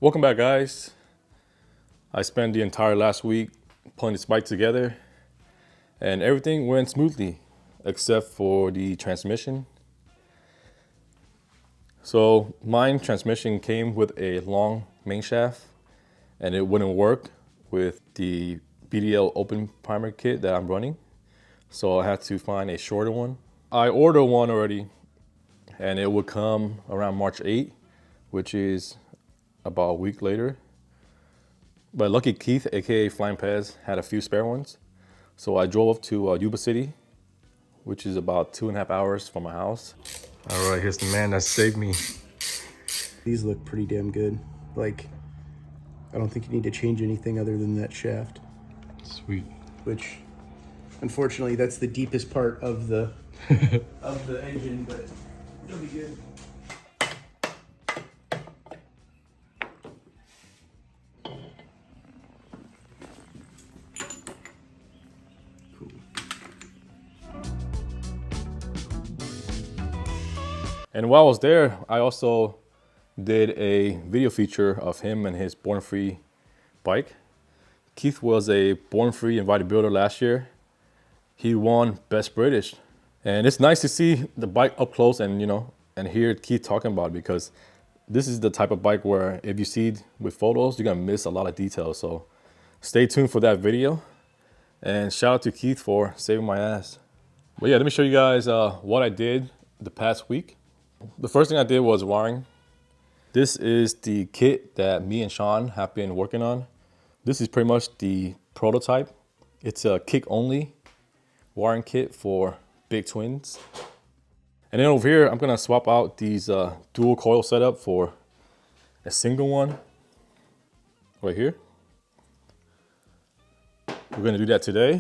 Welcome back, guys. I spent the entire last week putting this bike together and everything went smoothly except for the transmission. So my transmission came with a long main shaft and it wouldn't work with the BDL open primer kit that I'm running. So I had to find a shorter one. I ordered one already and it would come around March 8th, which is about a week later. But lucky Keith, aka Flying Pez, had a few spare ones. So I drove up to Yuba City, which is about 2.5 hours from my house. All right, here's the man that saved me. These look pretty damn good. Like, I don't think you need to change anything other than that shaft. Sweet. Which, unfortunately, that's the deepest part of the of the engine, but it'll be good. And while I was there, I also did a video feature of him and his Born Free bike. Keith was a Born Free invited builder last year. He won Best British. And it's nice to see the bike up close and, and hear Keith talking about it, because this is the type of bike where if you see it with photos, you're gonna miss a lot of details. So stay tuned for that video. And shout out to Keith for saving my ass. But yeah, let me show you guys what I did the past week. The first thing I did was wiring. This is the kit that me and Sean have been working on. This is pretty much the prototype. It's a kick only wiring kit for big twins. And then over here, I'm gonna swap out these dual coil setup for a single one right here. We're gonna do that today.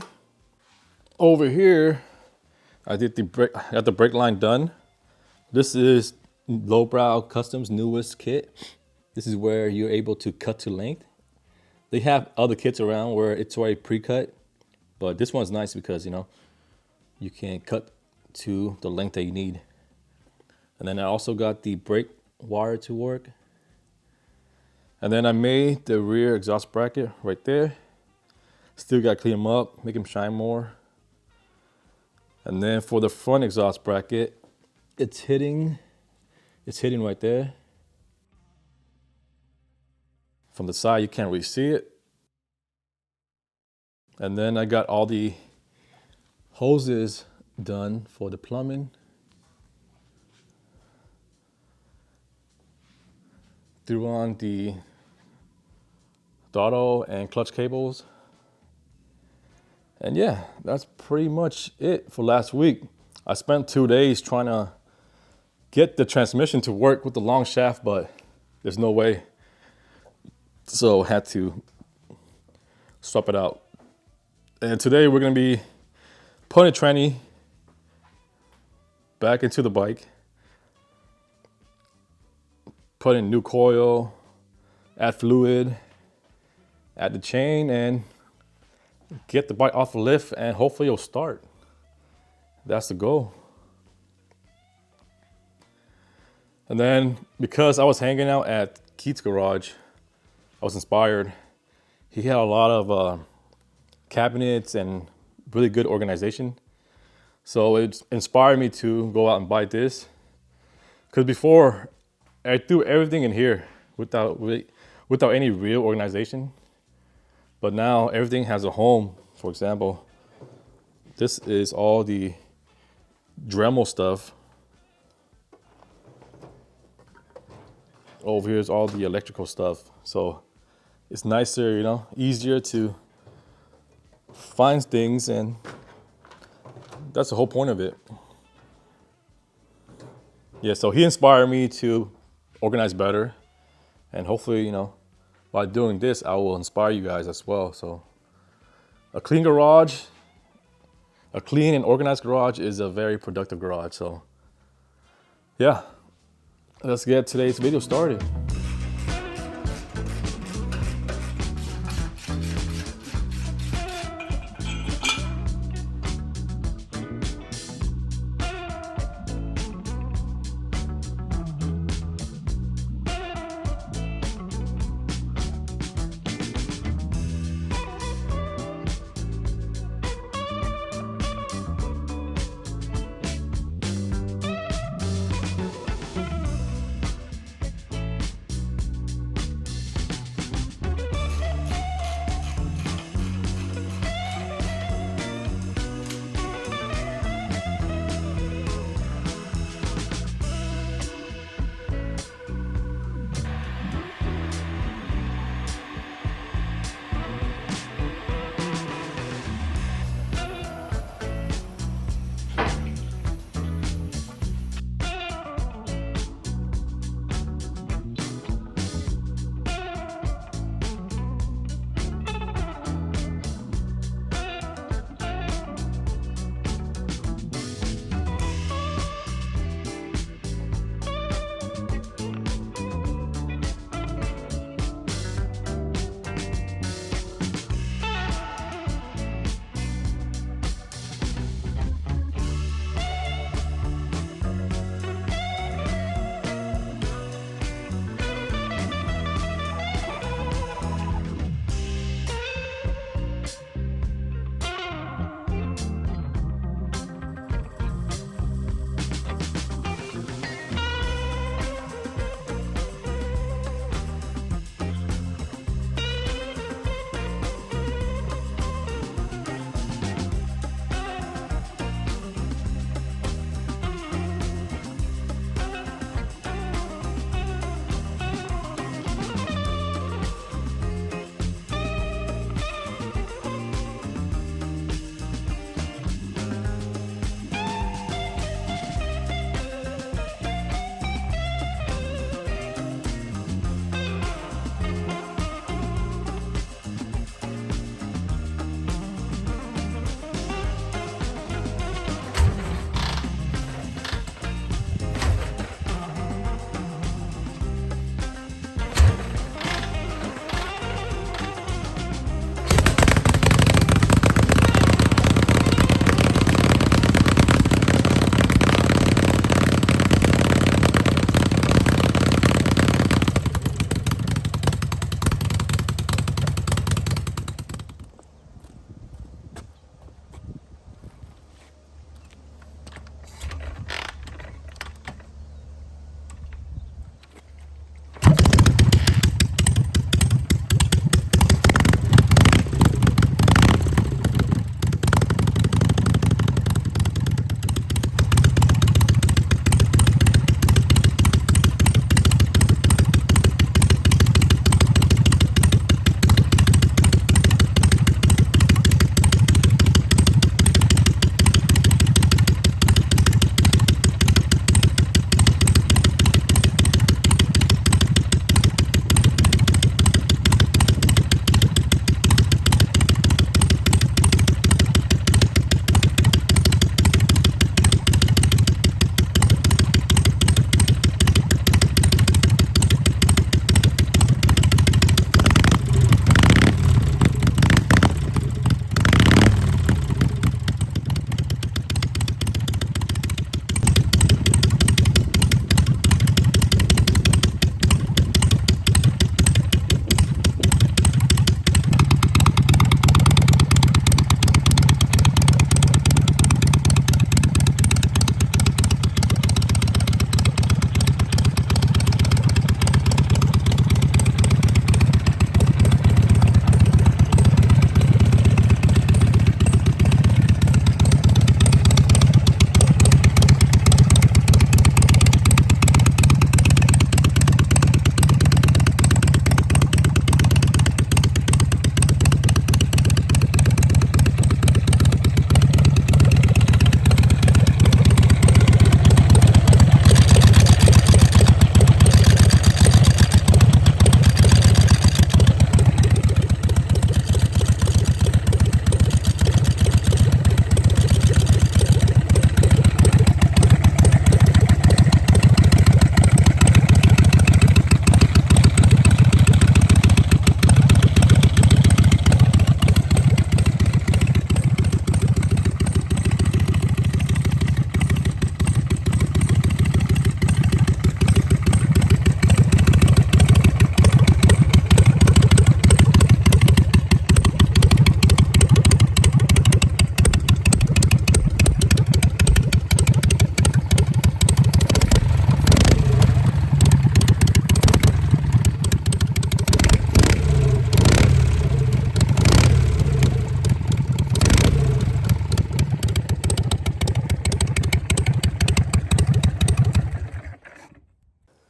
Over here, I got the brake line done. This is LowBrow Customs' newest kit. This is where you're able to cut to length. They have other kits around where it's already pre-cut, but this one's nice because, you can cut to the length that you need. And then I also got the brake wire to work. And then I made the rear exhaust bracket right there. Still got to clean them up, make them shine more. And then for the front exhaust bracket, it's hitting right there. From the side, you can't really see it. And then I got all the hoses done for the plumbing. Threw on the throttle and clutch cables. And yeah, that's pretty much it for last week. I spent 2 days trying to get the transmission to work with the long shaft, but there's no way. So had to swap it out. And today we're gonna be putting a tranny back into the bike, put in new coil, add fluid, add the chain, and get the bike off the lift, and hopefully it'll start. That's the goal. And then because I was hanging out at Keith's garage, I was inspired. He had a lot of cabinets and really good organization. So it inspired me to go out and buy this. Because before, I threw everything in here without any real organization. But now everything has a home. For example, this is all the Dremel stuff. Over here is all the electrical stuff. So it's nicer, easier to find things, and that's the whole point of it. Yeah, so he inspired me to organize better, and hopefully, by doing this, I will inspire you guys as well. So a clean garage, a clean and organized garage is a very productive garage. So yeah, let's get today's video started.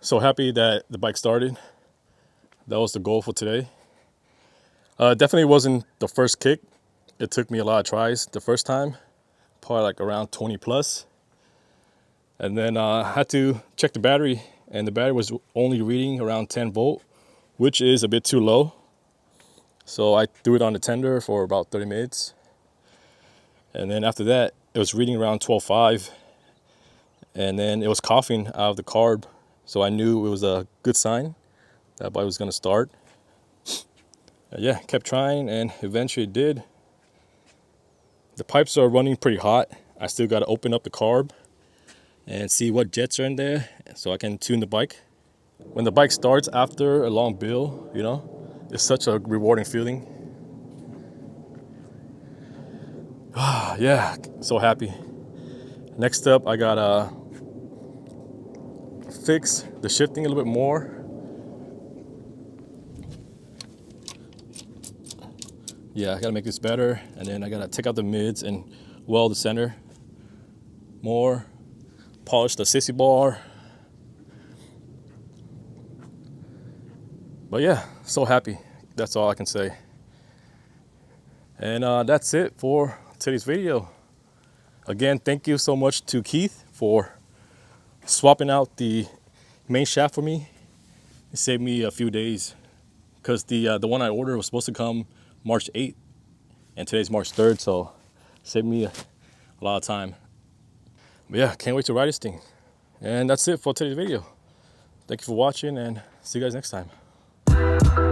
So happy that the bike started. That was the goal for today. Definitely wasn't the first kick. It took me a lot of tries the first time, probably like around 20 plus. And then I had to check the battery, and the battery was only reading around 10 volt, which is a bit too low. So I threw it on the tender for about 30 minutes. And then after that, it was reading around 12.5. And then it was coughing out of the carb. So I knew it was a good sign that bike was gonna start. And yeah, kept trying and eventually it did. The pipes are running pretty hot. I still gotta open up the carb and see what jets are in there so I can tune the bike. When the bike starts after a long build, you know, it's such a rewarding feeling. Yeah, so happy. Next up, I gotta fix the shifting a little bit more. Yeah, I gotta make this better, and then I gotta take out the mids and weld the center more, polish the sissy bar. But yeah, so happy. That's all I can say. And that's it for today's video. Again, thank you so much to Keith for swapping out the main shaft for me. It saved me a few days because the one I ordered was supposed to come March 8th and today's March 3rd, so saved me a lot of time. But yeah, can't wait to ride this thing. And that's it for today's video. Thank you for watching and see you guys next time.